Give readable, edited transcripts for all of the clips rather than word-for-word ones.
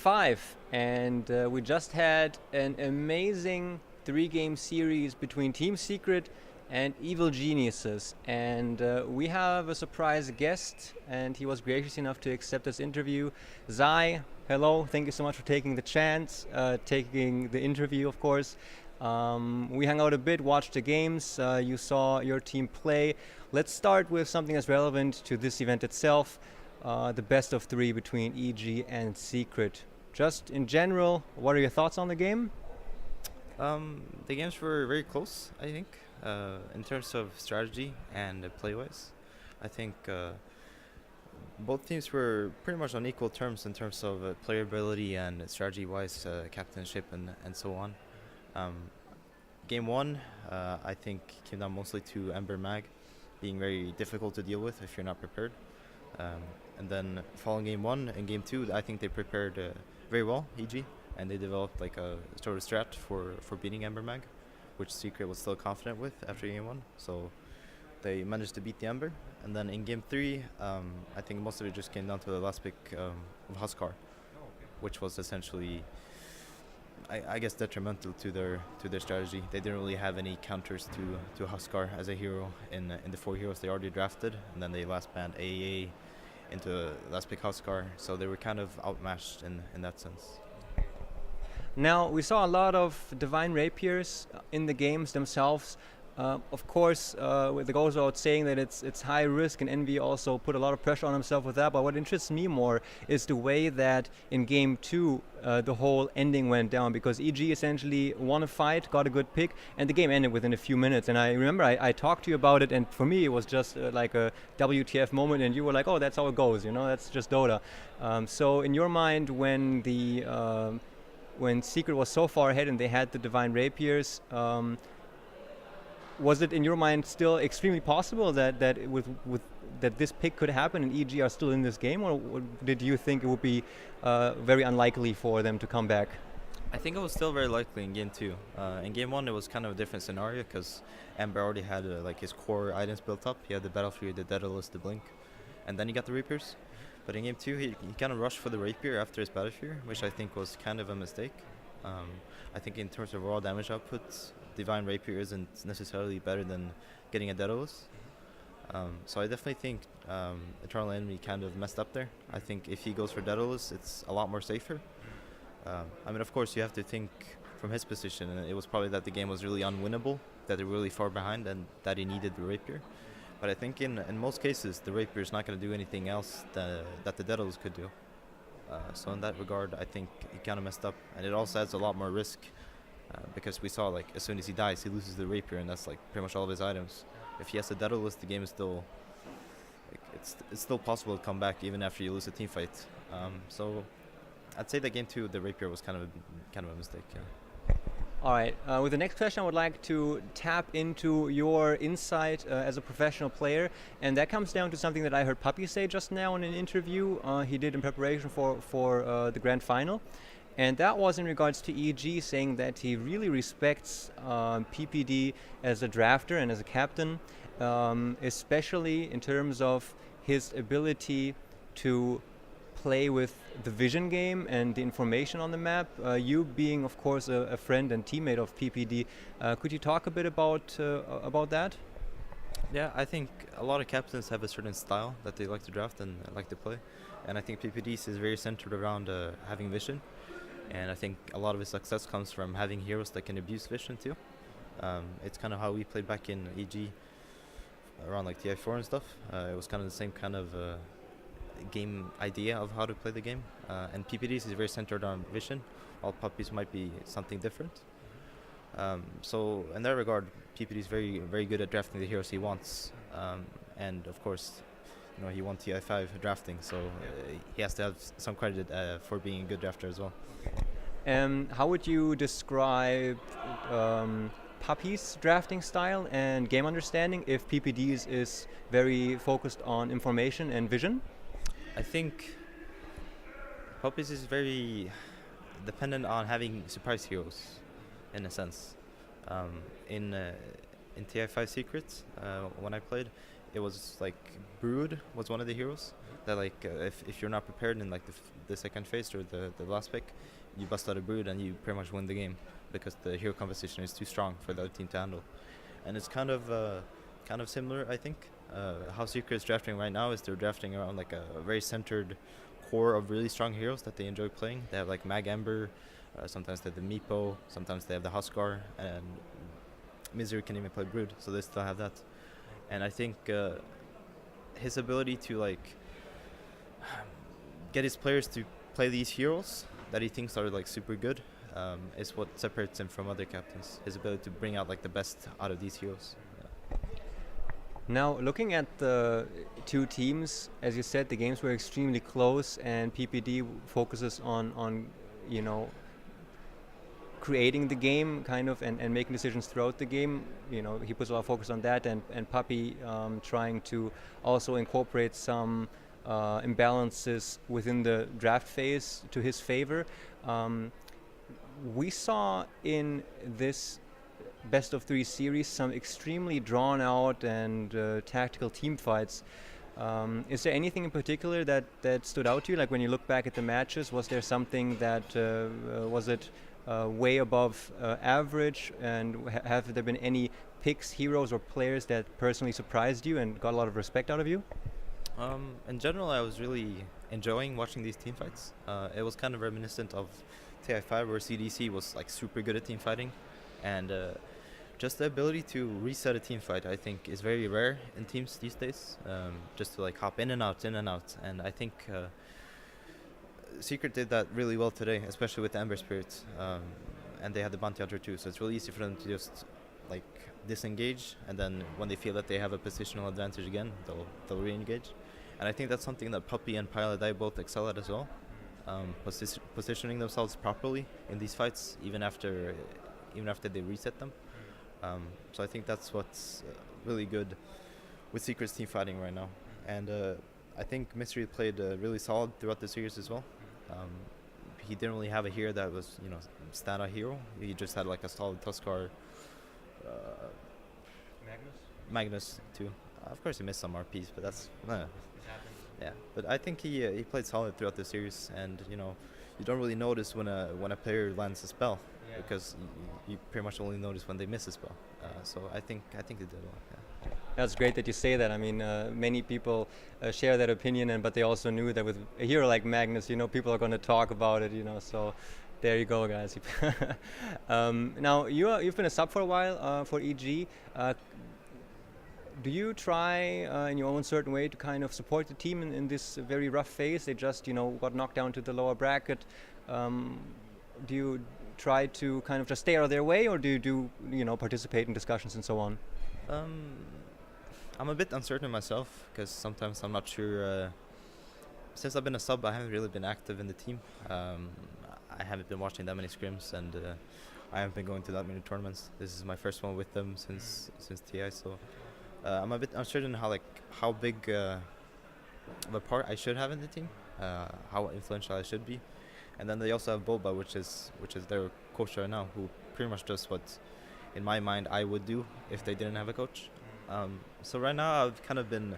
5, and we just had an amazing 3-game series between Team Secret and Evil Geniuses. And we have a surprise guest, and he was gracious enough to accept this interview. Zai, hello, thank you so much for taking the chance, taking the interview, of course. We hung out a bit, watched the games, you saw your team play. Let's start with something that's relevant to this event itself, the best of 3 between EG and Secret. Just in general, what are your thoughts on the game? The games were very close, I think, in terms of strategy and play-wise. I think both teams were pretty much on equal terms in terms of player ability and strategy-wise, captainship and so on. Game 1, I think, came down mostly to Ember Mag being very difficult to deal with if you're not prepared. And then following Game 1 and Game 2, I think they prepared very well, EG, and they developed like a sort of strat for beating Ember Mag, which Secret was still confident with after Game 1. So they managed to beat the Ember. And then in Game 3, I think most of it just came down to the last pick of Huskar, which was essentially, I guess, detrimental to their strategy. They didn't really have any counters to Huskar as a hero in the 4 heroes they already drafted, and then they last banned AAA into last pick Huskar, so they were kind of outmatched in that sense. Now, we saw a lot of Divine Rapiers in the games themselves. Of course, it goes without saying that it's high risk, and Envy also put a lot of pressure on himself with that. But what interests me more is the way that in Game 2 the whole ending went down, because EG essentially won a fight, got a good pick, and the game ended within a few minutes. And I remember I talked to you about it, and for me it was just like a WTF moment, and you were like, oh, that's how it goes, that's just Dota. So in your mind, when Secret was so far ahead and they had the Divine Rapiers, was it in your mind still extremely possible that that this pick could happen and EG are still in this game, or did you think it would be very unlikely for them to come back? I think it was still very likely in Game 2. In Game 1, it was kind of a different scenario because Ember already had like his core items built up. He had the Battlefield, the Daedalus, the Blink, and then he got the Rapiers. But in Game 2, he kind of rushed for the Rapier after his Battlefield, which I think was kind of a mistake. I think in terms of raw damage output, Divine Rapier isn't necessarily better than getting a Daedalus. So I definitely think Eternal Enemy kind of messed up there. I think if he goes for Daedalus, it's a lot more safer. I mean, of course, you have to think from his position, and it was probably that the game was really unwinnable, that they're really far behind, and that he needed the Rapier. But I think in most cases, the Rapier is not going to do anything else that the Daedalus could do. So in that regard, I think he kind of messed up, and it also adds a lot more risk because we saw, like, as soon as he dies, he loses the Rapier, and that's like pretty much all of his items. If he has a Daedalus, the game is still, like, it's still possible to come back even after you lose a team fight. So I'd say that Game 2, the Rapier was kind of a mistake. Yeah. All right. With the next question, I would like to tap into your insight as a professional player, and that comes down to something that I heard Puppy say just now in an interview he did in preparation for the grand final, and that was in regards to EG, saying that he really respects PPD as a drafter and as a captain, especially in terms of his ability to play with the vision game and the information on the map. You being, of course, a friend and teammate of PPD, could you talk a bit about that? Yeah, I think a lot of captains have a certain style that they like to draft and like to play, and I think PPD's is very centered around having vision, and I think a lot of his success comes from having heroes that can abuse vision too. It's kind of how we played back in EG around like TI4 and stuff. It was kind of the same kind of game idea of how to play the game, and PPD's is very centered on vision. All Puppies might be something different. So in that regard, PPD is very, very good at drafting the heroes he wants, and of course, he won TI5 drafting, so he has to have some credit for being a good drafter as well. How would you describe Puppy's drafting style and game understanding if PPD's is very focused on information and vision? I think Puppies is very dependent on having surprise heroes, in a sense. In TI5 Secrets, when I played, it was like Brood was one of the heroes that like if you're not prepared in like the second phase or the last pick, you bust out a Brood and you pretty much win the game because the hero composition is too strong for the other team to handle. And it's kind of similar, I think. How Secret is drafting right now is they're drafting around like a very centered core of really strong heroes that they enjoy playing. They have like Mag Ember, sometimes they have the Meepo, sometimes they have the Huskar, and Misery can even play Brood, so they still have that. And I think his ability to like get his players to play these heroes that he thinks are like super good is what separates him from other captains. His ability to bring out like the best out of these heroes. Now, looking at the two teams, as you said, the games were extremely close, and PPD focuses on you know, creating the game kind of and making decisions throughout the game. You know, he puts a lot of focus on that, and Puppy trying to also incorporate some imbalances within the draft phase to his favor. We saw in this best of 3 series some extremely drawn out and tactical team fights. Is there anything in particular that stood out to you? Like when you look back at the matches, was there something that was it way above average, and have there been any picks, heroes or players that personally surprised you and got a lot of respect out of you? In general, I was really enjoying watching these team fights. It was kind of reminiscent of TI5 where CDC was like super good at team fighting, and just the ability to reset a team fight, I think, is very rare in teams these days. Just to like hop in and out, and I think Secret did that really well today, especially with the Ember Spirit, and they had the Bounty Hunter too. So it's really easy for them to just like disengage, and then when they feel that they have a positional advantage again, they'll re-engage. And I think that's something that Puppy and Pilot both excel at as well. Positioning themselves properly in these fights, even after they reset them. So I think that's what's really good with Secret's team fighting right now. And I think Mystery played really solid throughout the series as well. He didn't really have a hero that was, standout hero. He just had like a solid Tuskar. Magnus too. Of course he missed some RPs, but that's yeah. But I think he played solid throughout the series, and you don't really notice when a player lands a spell, because you pretty much only notice when they miss a spell. So I think they did well. Yeah. That's great that you say that. I mean, many people share that opinion, but they also knew that with a hero like Magnus, people are going to talk about it. So there you go, guys. Now you've been a sub for a while for EG. Do you try in your own certain way to kind of support the team in this very rough phase? They just got knocked down to the lower bracket. Do you try to kind of just stay out of their way, or do you participate in discussions and so on? I'm a bit uncertain myself, because sometimes I'm not sure. Since I've been a sub, I haven't really been active in the team. I haven't been watching that many scrims, and I haven't been going to that many tournaments. This is my first one with them since TI, so I'm a bit uncertain how big of a part I should have in the team, how influential I should be. And then they also have Boba, which is their coach right now, who pretty much does what, in my mind, I would do if they didn't have a coach. So right now I've kind of been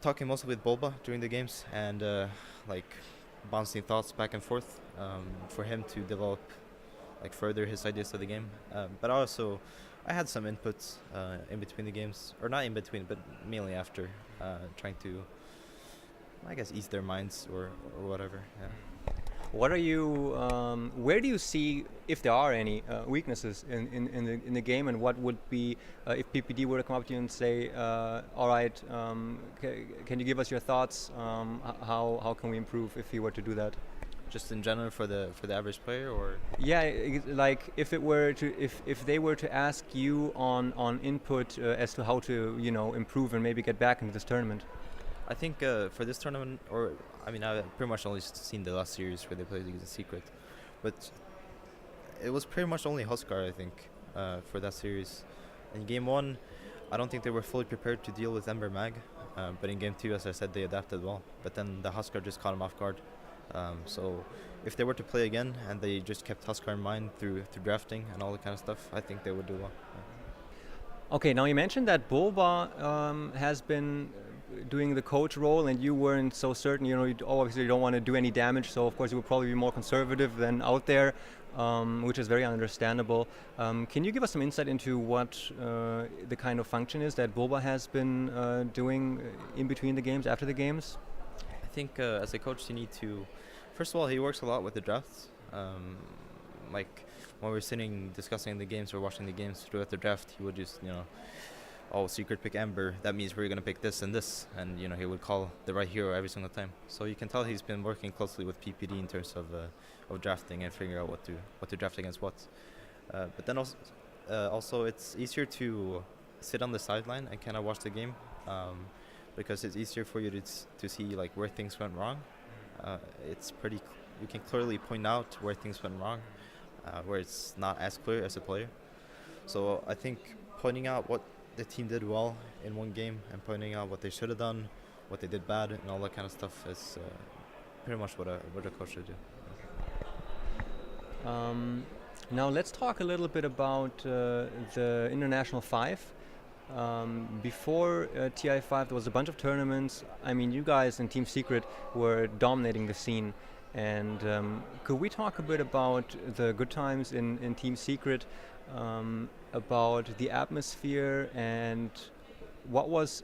talking mostly with Boba during the games, and bouncing thoughts back and forth for him to develop further his ideas of the game. But also I had some inputs in between the games, or not in between, but mainly after, trying to, I guess, ease their minds or whatever. Yeah. What are you? Where do you see, if there are any, weaknesses in the game, and what would be if PPD were to come up to you and say, "All right, can you give us your thoughts? How can we improve?" If he were to do that? Just in general for the average player, or? Yeah, if they were to ask you on input as to how to improve and maybe get back into this tournament. I think for this tournament, I've pretty much only seen the last series where they played against Secret, but it was pretty much only Huskar, I think, for that series. In game 1, I don't think they were fully prepared to deal with Ember Mag, but in game 2, as I said, they adapted well. But then the Huskar just caught them off guard. So if they were to play again and they just kept Huskar in mind through drafting and all that kind of stuff, I think they would do well. Yeah. Okay, now you mentioned that Bulba has been doing the coach role, and you weren't so certain. You know, you obviously don't want to do any damage, so of course you would probably be more conservative than out there, which is very understandable. Can you give us some insight into what the kind of function is that Bulba has been doing in between the games, after the games? I think as a coach, you need to. First of all, he works a lot with the drafts. Like when we're sitting discussing the games or watching the games throughout the draft, he would just oh, secret pick Ember. That means we're gonna pick this and this, and he would call the right hero every single time. So you can tell he's been working closely with PPD in terms of drafting and figuring out what to draft against what. But then also it's easier to sit on the sideline and kind of watch the game, because it's easier for you to see like where things went wrong. You can clearly point out where things went wrong, where it's not as clear as a player. So I think pointing out what the team did well in one game and pointing out what they should have done, what they did bad, and all that kind of stuff is pretty much what a coach should do. Now let's talk a little bit about the International 5. Before TI5 there was a bunch of tournaments. I mean, you guys in Team Secret were dominating the scene. And could we talk a bit about the good times in Team Secret, about the atmosphere, and what was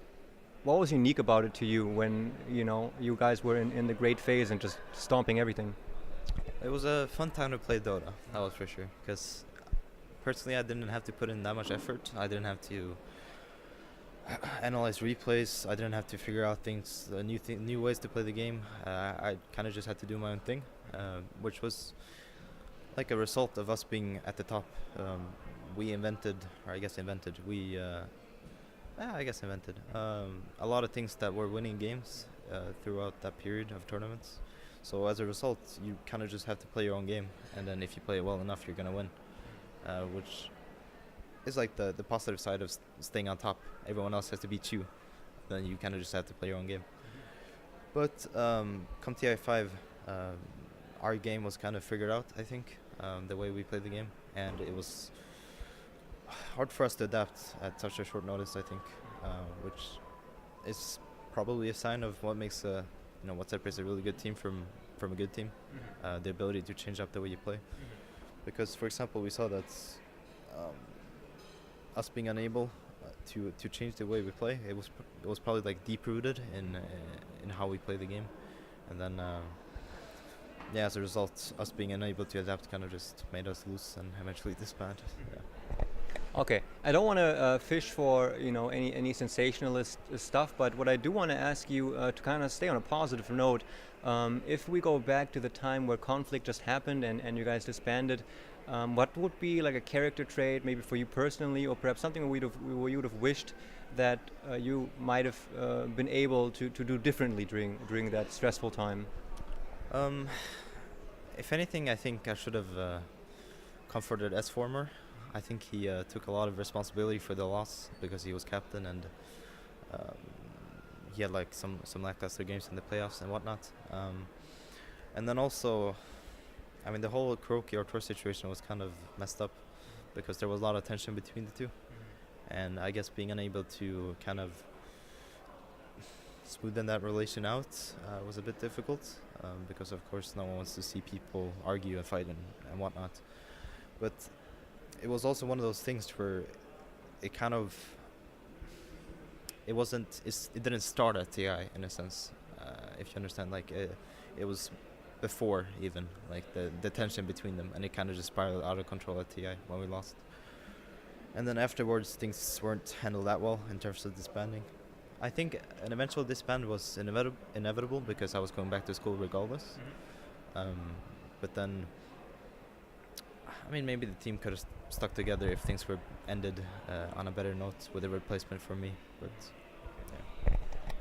unique about it to you when you guys were in the great phase and just stomping everything? It was a fun time to play Dota, that was for sure. Because personally, I didn't have to put in that much effort. I didn't have to analyze replays. I didn't have to figure out things, new ways to play the game. I kind of just had to do my own thing, which was like a result of us being at the top. We invented a lot of things that were winning games throughout that period of tournaments. So as a result, you kind of just have to play your own game, and then if you play it well enough, you're gonna win, which is like the positive side of staying on top. Everyone else has to beat you, then you kind of just have to play your own game. But come TI5, our game was kind of figured out, I think, the way we played the game, and it was hard for us to adapt at such a short notice, I think, which is probably a sign of what makes what separates a really good team from a good team, the ability to change up the way you play. Because, for example, we saw that us being unable to change the way we play, it was probably like deep rooted in how we play the game, and then as a result, us being unable to adapt kind of just made us lose and eventually disband. Yeah. Okay, I don't want to fish for any sensationalist stuff, but what I do want to ask you to kind of stay on a positive note, if we go back to the time where conflict just happened and you guys disbanded, what would be like a character trait, maybe for you personally, or perhaps something where you would have wished that you might have been able to do differently during that stressful time? If anything, I think I should have comforted S4 more. I think he took a lot of responsibility for the loss because he was captain, and he had like some lackluster games in the playoffs and whatnot. And then also, I mean, the whole Kuroki Artur situation was kind of messed up because there was a lot of tension between the two, and I guess being unable to kind of smoothen that relation out was a bit difficult, because of course no one wants to see people argue and fight and whatnot. But it was also one of those things where it didn't start at TI in a sense, if you understand. Like it was before even like the tension between them, and it kind of just spiraled out of control at TI when we lost. And then afterwards things weren't handled that well in terms of disbanding. I think an eventual disband was inevitable because I was going back to school regardless. But then, I mean, maybe the team could have stuck together if things were ended on a better note with a replacement for me. But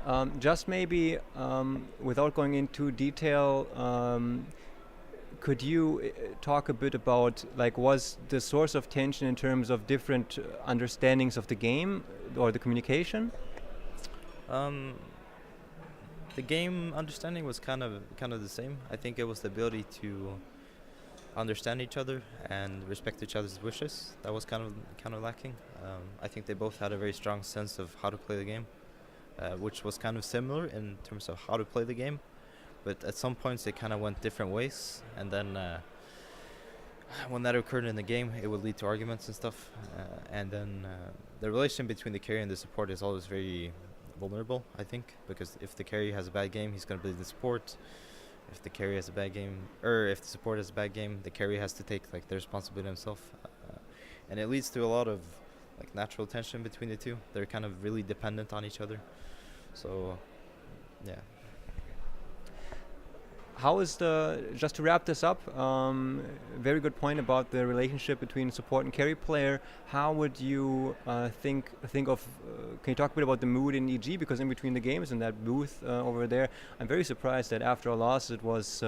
yeah. Just maybe, without going into detail, could you talk a bit about, like, was the source of tension in terms of different understandings of the game or the communication? The game understanding was kind of the same. I think it was the ability to understand each other and respect each other's wishes. That was kind of lacking. I think they both had a very strong sense of how to play the game, which was kind of similar in terms of how to play the game, but at some points they kind of went different ways, and then when that occurred in the game, it would lead to arguments and stuff, and then the relation between the carry and the support is always very vulnerable, I think, because if the carry has a bad game, he's going to blame the support. If the carry has a bad game, or if the support has a bad game, the carry has to take like the responsibility himself, and it leads to a lot of like natural tension between the two. They're kind of really dependent on each other, so yeah. How is just to wrap this up, very good point about the relationship between support and carry player. How would you think of, can you talk a bit about the mood in EG? Because in between the games in that booth over there, I'm very surprised that after a loss it was,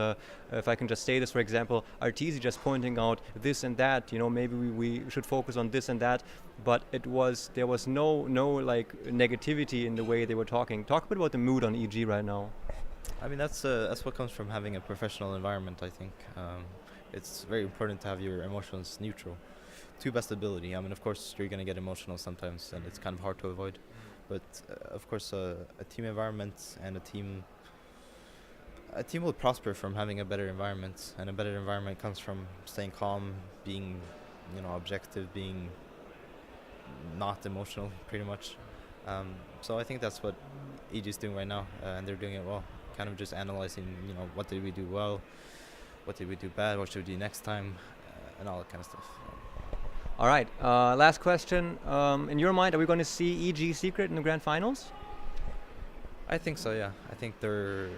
if I can just say this, for example, Arteezy just pointing out this and that, maybe we should focus on this and that, but there was no like negativity in the way they were talking. Talk a bit about the mood on EG right now. I mean, that's what comes from having a professional environment, I think. It's very important to have your emotions neutral, to best ability. I mean, of course, you're going to get emotional sometimes, and it's kind of hard to avoid. But, of course, a team environment and a team will prosper from having a better environment, and a better environment comes from staying calm, being, objective, being not emotional, pretty much. So I think that's what EG is doing right now, and they're doing it well. Kind of just analyzing, what did we do well, what did we do bad, what should we do next time, and all that kind of stuff. All right, last question. In your mind, are we going to see EG Secret in the grand finals? I think so, yeah. I think they're